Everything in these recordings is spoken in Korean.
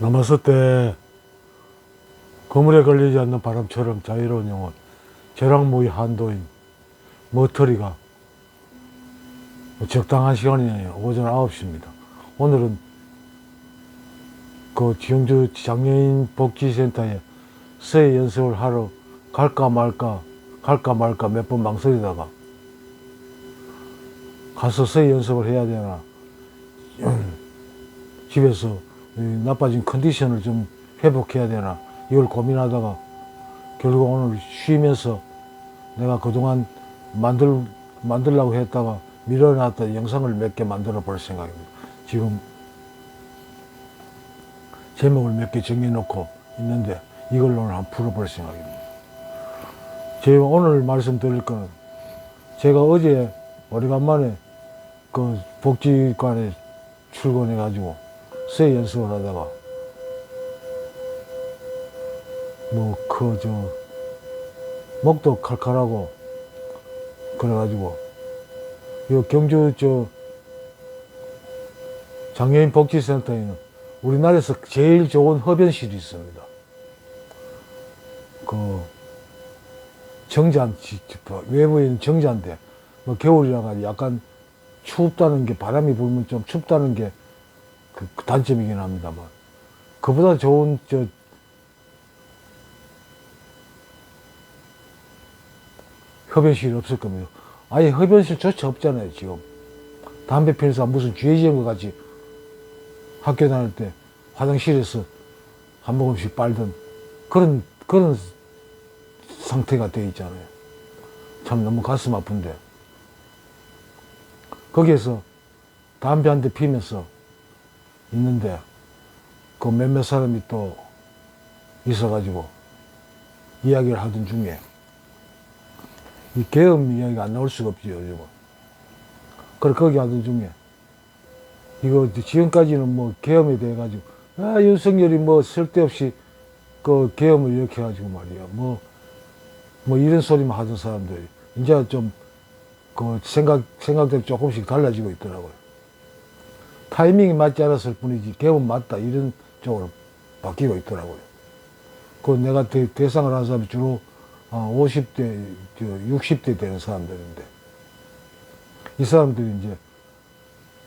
넘었을 때 그물에 걸리지 않는 바람처럼 자유로운 영혼, 벼락무의 한도인 머터리가 적당한 시간이에요. 오전 9시입니다. 오늘은 그 지영주 장애인 복지센터에 서예 연습을 하러 갈까 말까 몇 번 망설이다가 가서 서예 연습을 해야 되나 집에서 나빠진 컨디션을 좀 회복해야 되나 이걸 고민하다가 결국 오늘 쉬면서 내가 그동안 만들려고 했다가 밀어놨던 영상을 몇 개 만들어 볼 생각입니다. 지금 제목을 몇 개 정해놓고 있는데 이걸로 오늘 한번 풀어볼 생각입니다. 제가 오늘 말씀드릴 거는 제가 어제 오래간만에 그 복지관에 출근해가지고 서예 연습을 하다가 목도 칼칼하고 그래가지고 이 경주 장애인 복지센터에는 우리나라에서 제일 좋은 흡연실이 있습니다. 그 정잔, 외부에 있는 정잔데 겨울이라 가지고 약간 춥다는 게, 바람이 불면 좀 춥다는 게 그 단점이긴 합니다만 그보다 좋은 흡연실이 없을 겁니다. 아예 흡연실조차 없잖아요. 지금 담배 피는 사람 무슨 죄 지은 것 같이 학교 다닐 때 화장실에서 한 모금씩 빨던 그런 상태가 되어 있잖아요. 참 너무 가슴 아픈데 거기에서 담배 한 대 피면서 있는데 그 몇몇 사람이 또 있어가지고 이야기를 하던 중에 이 계엄 이야기가 안 나올 수가 없죠, 요즘은. 그래, 거기 하던 중에 이거 지금까지는 계엄에 대해 가지고 윤석열이 쓸데없이 그 계엄을 일으켜가지고 말이야 이런 소리만 하던 사람들이 이제 좀 그 생각대로 조금씩 달라지고 있더라고요. 타이밍이 맞지 않았을 뿐이지 계엄은 맞다 이런 쪽으로 바뀌고 있더라고요. 그 내가 대상을 한 사람이 주로 50대, 60대 되는 사람들인데 이 사람들이 이제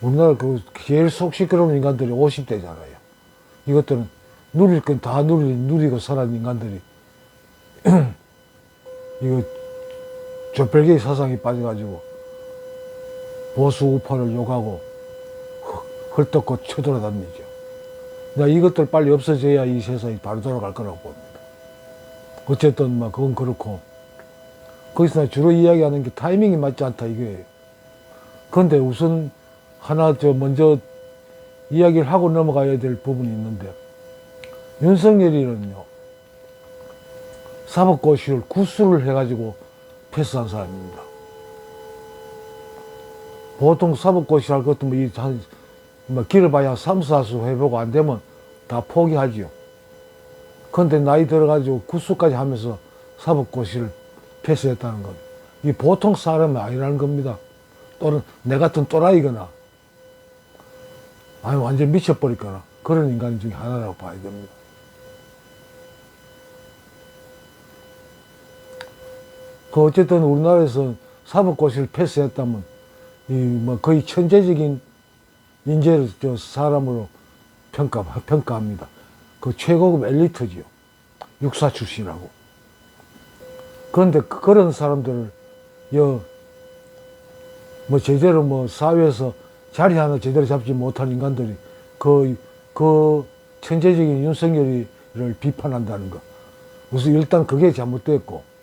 우리나라 그 제일 속 시끄러운 인간들이 50대잖아요. 이것들은 누릴 건 다 누리고 살아는 인간들이 이거 좁별개의 사상에 빠져가지고 보수 우파를 욕하고 헐떡고 쳐돌아다니죠. 나 이것들 빨리 없어져야 이 세상이 바로 돌아갈 거라고 봅니다. 어쨌든 그건 그렇고 거기서 나 주로 이야기하는 게 타이밍이 맞지 않다 이거예요. 그런데 우선 하나 먼저 이야기를 하고 넘어가야 될 부분이 있는데 윤석열이는요 사법고시를 구수를 해가지고 패스한 사람입니다. 보통 사법고시 할 것도 길어봐야 3, 4수 해보고 안 되면 다 포기하지요. 그런데 나이 들어가지고 구수까지 하면서 사법고시를 패스했다는 건 이게 보통 사람이 아니라는 겁니다. 또는 내 같은 또라이거나 아니 완전 미쳐버리거나 그런 인간 중에 하나라고 봐야 됩니다. 어쨌든 우리나라에서 사법고시를 패스했다면 거의 천재적인 인재를 사람으로 평가합니다. 그 최고급 엘리트지요. 육사 출신하고. 그런데 그런 사람들을 제대로 사회에서 자리 하나 제대로 잡지 못한 인간들이 그 천재적인 윤석열이를 비판한다는 거. 우선 일단 그게 잘못됐고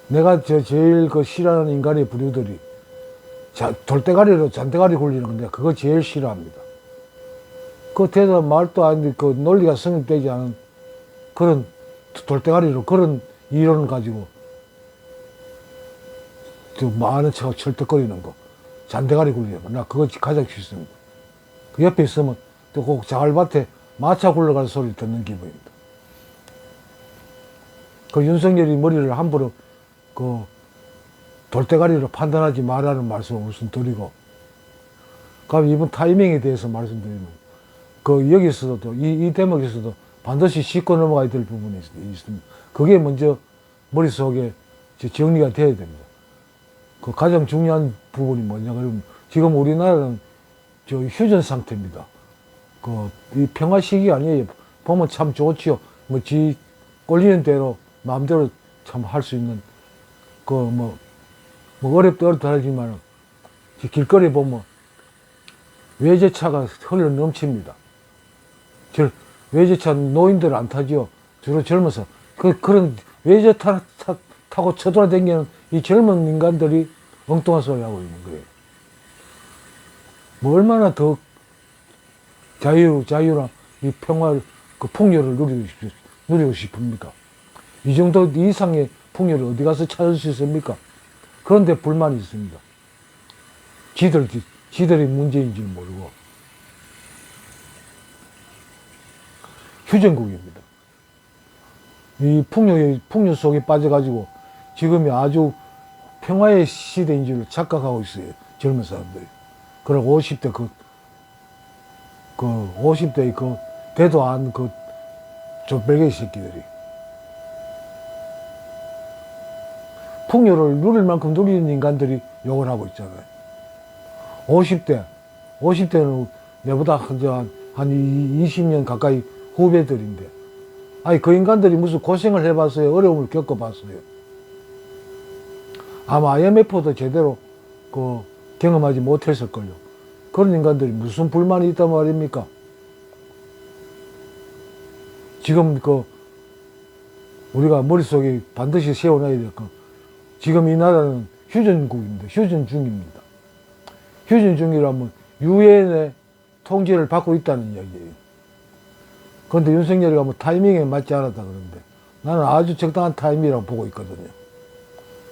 내가 제일 싫어하는 인간의 부류들이 돌대가리로 잔대가리 굴리는 건데 그거 제일 싫어합니다. 그 대답 말도 안 돼, 그 논리가 성립되지 않은 그런 돌대가리로 그런 이론을 가지고 많은 척하고 철떡거리는 거, 잔대가리 굴리는 거, 나 그거 가장 싫습니다. 그 옆에 있으면 또 꼭 자갈밭에 마차 굴러가는 소리 듣는 기분입니다. 그 윤석열이 머리를 함부로 그 돌대가리로 판단하지 말라는 말씀을 우선 드리고, 그럼 이번 타이밍에 대해서 말씀드리면 그 여기서도 이 대목에서도 반드시 짚고 넘어가야 될 부분이 있습니다. 그게 먼저 머릿속에 정리가 돼야 됩니다. 그 가장 중요한 부분이 뭐냐 그러면 지금 우리나라는 저 휴전 상태입니다. 이 평화 시기 아니에요. 보면 참 좋지요. 뭐 지 꼴리는 대로 마음대로 참 할 수 있는 뭐 어렵다 하지만 길거리 보면 외제차가 흘러 넘칩니다. 외제차 노인들 안 타지요. 주로 젊어서 그런 외제차 타고 쳐돌아다니는 이 젊은 인간들이 엉뚱한 소리 하고 있는 거예요. 뭐 얼마나 더 자유나 이 평화를 그 풍요를 누리고 싶습니까? 이 정도 이상의 풍요를 어디 가서 찾을 수 있습니까? 그런데 불만이 있습니다. 지들이 문제인지 모르고. 휴전국입니다. 이 풍요 속에 빠져가지고 지금이 아주 평화의 시대인 줄 착각하고 있어요. 젊은 사람들이. 그리고 50대 50대의 대도 안 족벨개이 새끼들이. 풍요를 누릴 만큼 누리는 인간들이 욕을 하고 있잖아요. 50대는 내보다 한 20년 가까이 후배들인데, 아니, 그 인간들이 무슨 고생을 해봤어요? 어려움을 겪어봤어요? 아마 IMF도 제대로 경험하지 못했을걸요. 그런 인간들이 무슨 불만이 있단 말입니까? 지금 우리가 머릿속에 반드시 세워놔야 될 거, 지금 이 나라는 휴전국입니다. 휴전 중입니다. 휴전 중이라면 유엔의 통제를 받고 있다는 이야기예요. 그런데 윤석열이가 뭐 타이밍에 맞지 않았다 그러는데 나는 아주 적당한 타이밍이라고 보고 있거든요.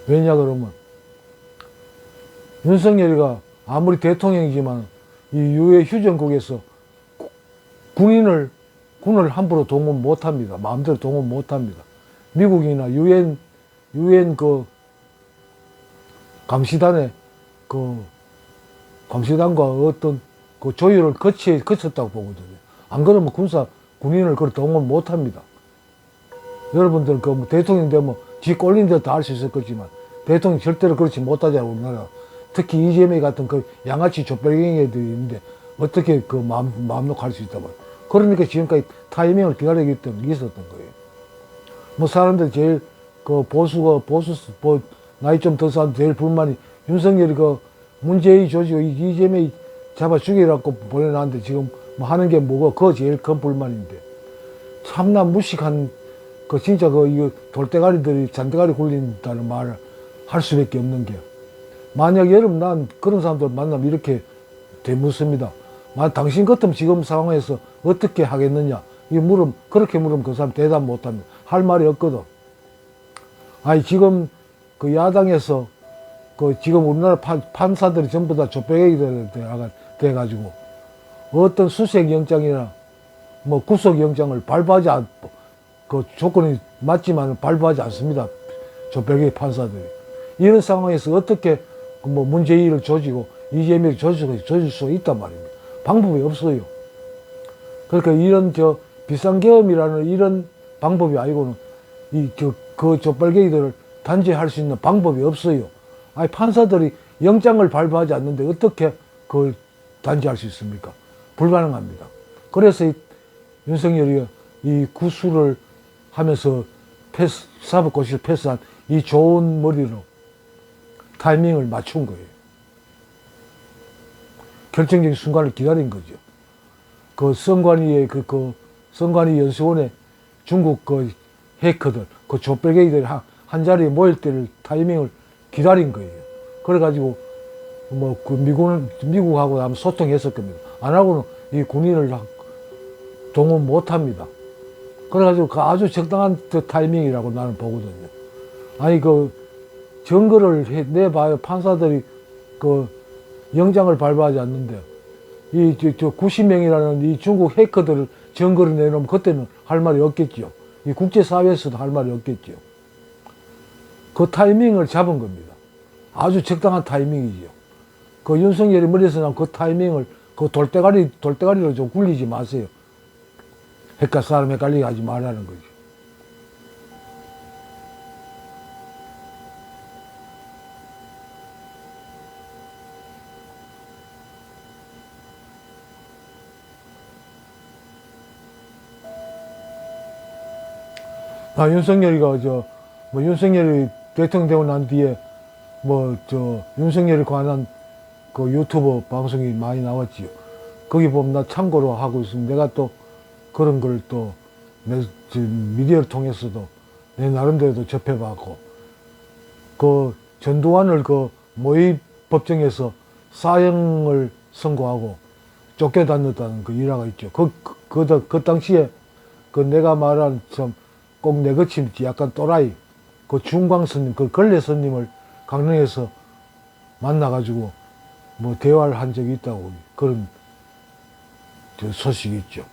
왜냐 그러면 윤석열이가 아무리 대통령이지만 이 유엔 휴전국에서 군을 함부로 동원 못합니다. 마음대로 동원 못합니다. 미국이나 유엔 감시단의 감시단과 어떤 조율을 거쳤다고 보거든요. 안 그러면 군인을 동원 못합니다. 여러분들 뭐 대통령 되면 지 꼴린 데도 알 수 있을 거지만 대통령 절대로 그렇지 못하잖아요. 우리나라. 특히 이재명 같은 양아치 족발갱이 애들이 있는데 어떻게 마음 놓고 할 수 있단 말이에요. 그러니까 지금까지 타이밍을 기다리기 있었던 거예요. 뭐 사람들 제일 나이 좀 더 사람 제일 불만이 윤석열이 문재인 조지고 이재명이 잡아 죽이라고 보내놨는데 지금 뭐 하는 게 뭐고 그거 제일 큰 불만인데 참나 무식한 진짜 이거 돌대가리들이 잔대가리 굴린다는 말을 할 수밖에 없는 게 만약 여러분 난 그런 사람들 만나면 이렇게 되묻습니다. 당신 같으면 지금 상황에서 어떻게 하겠느냐 그렇게 물으면 그 사람 대답 못합니다. 할 말이 없거든. 아니 지금 야당에서 지금 우리나라 판사들이 전부 다 족배기들 돼가지고 어떤 수색영장이나 뭐 구속영장을 발부하지 조건이 맞지만 발부하지 않습니다. 족배기 판사들이. 이런 상황에서 어떻게 문재인을 조지고 이재명을 조질 수 있단 말입니다. 방법이 없어요. 그러니까 이런 비상계엄이라는 이런 방법이 아니고는 족발갱이들을 단죄할 수 있는 방법이 없어요. 아니 판사들이 영장을 발부하지 않는데 어떻게 그걸 단죄할 수 있습니까? 불가능합니다. 그래서 윤석열이 이 구수를 하면서 사법고시를 패스한 이 좋은 머리로 타이밍을 맞춘 거예요. 결정적인 순간을 기다린 거죠. 선관위 연수원에 중국 해커들, 족발갱이들이 한 자리에 모일 때를 타이밍을 기다린 거예요. 그래가지고 미국하고 아마 소통했을 겁니다. 안 하고는 이 군인을 동원 못 합니다. 그래가지고 아주 적당한 타이밍이라고 나는 보거든요. 아니 증거를 내봐요. 판사들이 영장을 발부하지 않는데 이 90명이라는 이 중국 해커들을 증거를 내놓으면 그때는 할 말이 없겠지요. 이 국제사회에서도 할 말이 없겠지요. 그 타이밍을 잡은 겁니다. 아주 적당한 타이밍이지요. 윤석열이 머리에서 나온 그 타이밍을 그 돌대가리로 좀 굴리지 마세요. 사람 헷갈리게 하지 말라는 거죠. 윤석열이가 윤석열이 대통령 되고 난 뒤에 윤석열에 관한 그 유튜브 방송이 많이 나왔지요. 거기 보면 나 참고로 하고 있으면 내가 또 그런 걸 또 미디어를 통해서도 내 나름대로도 접해봤고, 그 전두환을 그 모의 법정에서 사형을 선고하고 쫓겨다녔다는 그 일화가 있죠. 그 당시에 그 내가 말한 꼭 내 거친 약간 또라이, 그 중광 스님, 그 걸레 스님을 강릉에서 만나가지고 대화를 한 적이 있다고 그런 소식이 있죠.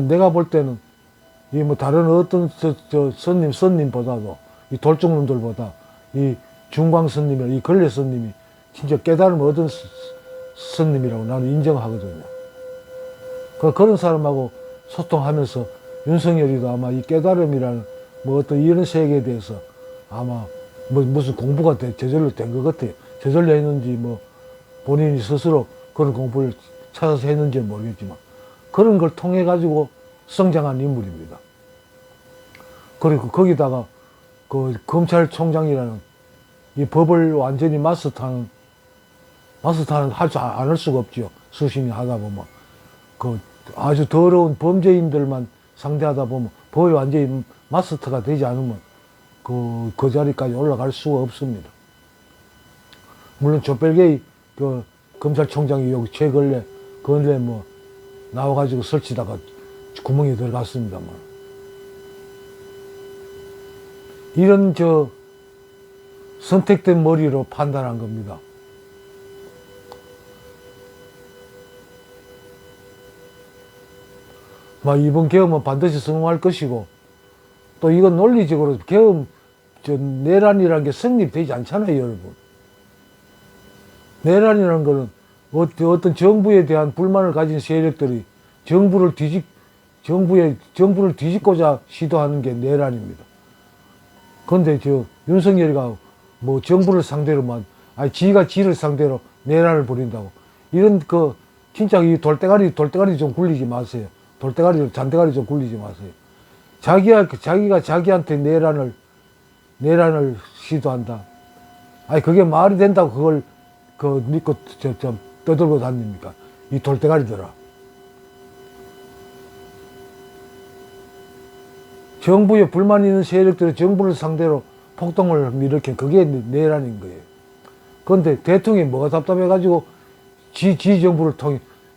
내가 볼 때는 다른 어떤 스님보다도 이 돌쪽놈들보다 이 중광 스님이나 이 걸레 스님이 진짜 깨달음을 얻은 스님이라고 나는 인정하거든요. 그런 사람하고 소통하면서 윤석열이도 아마 이 깨달음이라는 어떤 이런 세계에 대해서 아마 무슨 공부가 저절로 된 것 같아요. 저절로 했는지 본인이 스스로 그런 공부를 찾아서 했는지는 모르겠지만 그런 걸 통해 가지고 성장한 인물입니다. 그리고 거기다가 그 검찰총장이라는 이 법을 완전히 마스터는 안 할 수가 없죠. 수십 년 하다 보면 그 아주 더러운 범죄인들만 상대하다 보면 법이 완전히 마스터가 되지 않으면 그 자리까지 올라갈 수가 없습니다. 물론 조별계의 그 검찰총장이 여기 최근에 나와가지고 설치다가 구멍에 들어갔습니다만, 이런 선택된 머리로 판단한 겁니다. 이번 계엄은 반드시 성공할 것이고, 또 이건 논리적으로 계엄 내란이라는 게 성립되지 않잖아요, 여러분. 내란이라는 거는 어떤 정부에 대한 불만을 가진 세력들이 정부를 뒤집고자 시도하는 게 내란입니다. 그런데 윤석열이가 정부를 상대로만, 지가 지를 상대로 내란을 벌인다고, 이런 진짜 이 돌대가리 좀 굴리지 마세요. 잔대가리 좀 굴리지 마세요. 자기가 자기한테 내란을 시도한다. 그게 말이 된다고 그걸 믿고 떠들고 다닙니까? 이 돌대가리들아. 정부에 불만 있는 세력들이 정부를 상대로 폭동을 일으킨 그게 내란인 거예요. 그런데 대통령이 뭐가 답답해가지고 지 정부를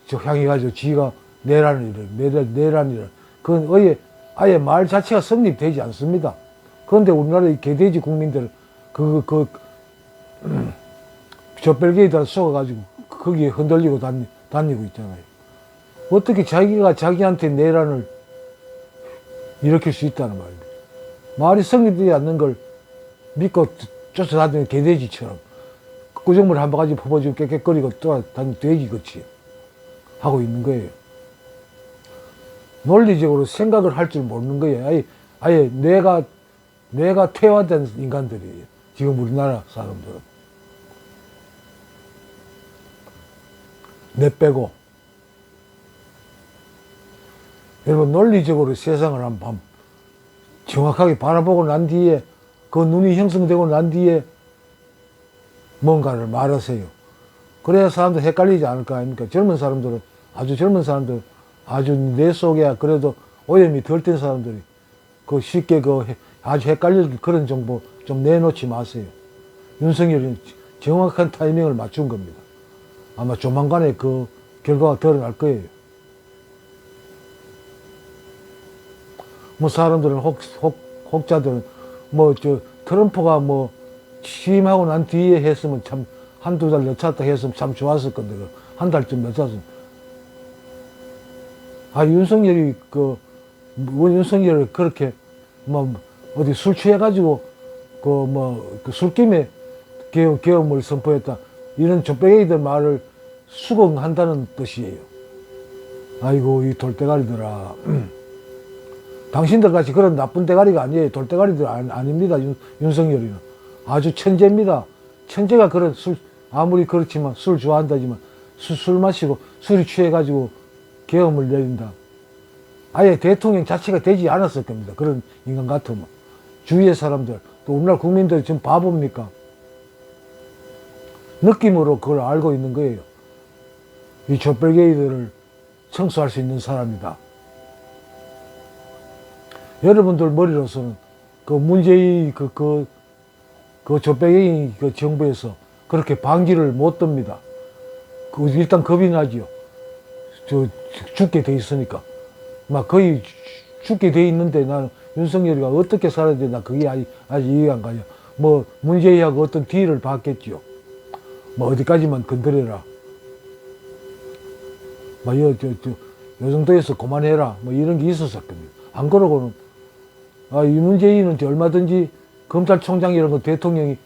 향해가지고 지가 내란이라. 그건 아예 말 자체가 성립되지 않습니다. 그런데 우리나라의 개돼지 국민들은 젖별개에다 속아가지고 거기에 흔들리고 다니고 있잖아요. 어떻게 자기가 자기한테 내란을 일으킬 수 있다는 말입니다. 말이 성립되지 않는 걸 믿고 쫓아다니는 개돼지처럼 꾸정물 한 바가지 퍼버지고 깨끗거리고 떠다니는 돼지같이 하고 있는 거예요. 논리적으로 생각을 할 줄 모르는 거예요. 아예 뇌가 퇴화된 인간들이에요. 지금 우리나라 사람들은. 뇌 빼고. 여러분, 논리적으로 세상을 한번 정확하게 바라보고 난 뒤에, 그 눈이 형성되고 난 뒤에 뭔가를 말하세요. 그래야 사람들 헷갈리지 않을 거 아닙니까? 아주 뇌 속에 그래도 오염이 덜 된 사람들이 쉽게 아주 헷갈릴 그런 정보 좀 내놓지 마세요. 윤석열이 정확한 타이밍을 맞춘 겁니다. 아마 조만간에 그 결과가 드러날 거예요. 사람들은 혹자들은 트럼프가 취임하고 난 뒤에 했으면 참 한두 달 늦췄다 했으면 참 좋았을 건데 한 달쯤 늦췄으면. 윤석열을 그렇게 어디 술 취해가지고 술김에 계엄을 선포했다, 이런 족배기들 말을 수긍한다는 뜻이에요. 아이고, 이 돌대가리들아. 당신들 같이 그런 나쁜 대가리가 아니에요. 돌대가리들 아닙니다. 윤석열이는. 아주 천재입니다. 천재가 그런 아무리 그렇지만 술 좋아한다지만 술 마시고 술이 취해가지고 계엄을 내린다. 아예 대통령 자체가 되지 않았을 겁니다. 그런 인간 같으면. 주위의 사람들, 또 우리나라 국민들이 지금 바보입니까? 느낌으로 그걸 알고 있는 거예요. 이 족벌개이들을 청소할 수 있는 사람이다. 여러분들 머리로서는 그 문재인 그 족벌개이 그 정부에서 그렇게 방지를 못 듭니다. 일단 겁이 나지요. 죽게 돼 있으니까. 막 거의 죽게 돼 있는데 나는 윤석열이가 어떻게 살아야 되나 그게 아직 이해가 안 가요. 뭐 문재인하고 어떤 딜을 받겠지요. 뭐 어디까지만 건드려라. 뭐 요 정도에서 그만해라. 뭐 이런 게 있었을 겁니다. 안 그러고는 이 문재인은 얼마든지 검찰총장 이런 거 대통령이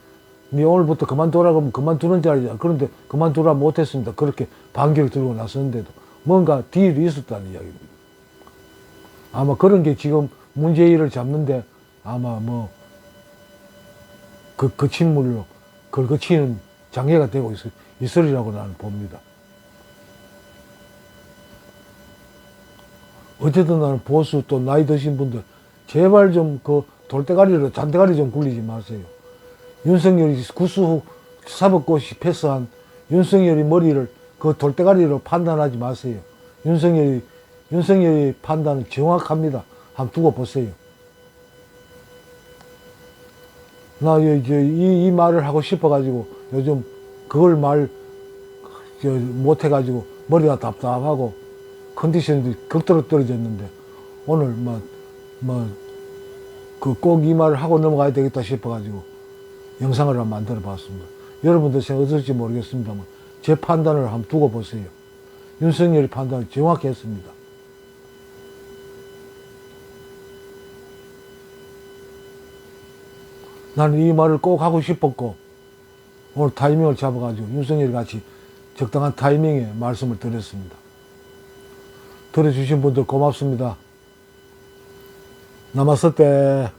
네 오늘부터 그만두라고 하면 그만두는 줄 알지. 그런데 그만두라 못했습니다. 그렇게 반격을 들고 나섰는데도 뭔가 딜이 있었다는 이야기입니다. 아마 그런 게 지금 문재인을 잡는데 아마 뭐 그 침물로 그걸 거치는 장애가 되고 있으리라고 나는 봅니다. 어쨌든 나는 보수 또 나이 드신 분들 제발 좀 그 돌대가리로 잔대가리 좀 굴리지 마세요. 윤석열이 구수 후 사법고시 패스한 윤석열이 머리를 그 돌대가리로 판단하지 마세요. 윤석열의 판단은 정확합니다. 한번 두고 보세요. 나 이 말을 하고 싶어가지고 요즘 그걸 못해가지고 머리가 답답하고 컨디션이 극도로 떨어졌는데 오늘 꼭 이 말을 하고 넘어가야 되겠다 싶어가지고 영상을 한번 만들어 봤습니다. 여러분들 생각 어떨지 모르겠습니다만 제 판단을 한번 두고 보세요. 윤석열의 판단은 정확했습니다. 나는 이 말을 꼭 하고 싶었고 오늘 타이밍을 잡아가지고 윤석열 같이 적당한 타이밍에 말씀을 드렸습니다. 들어주신 분들 고맙습니다. 남았을 때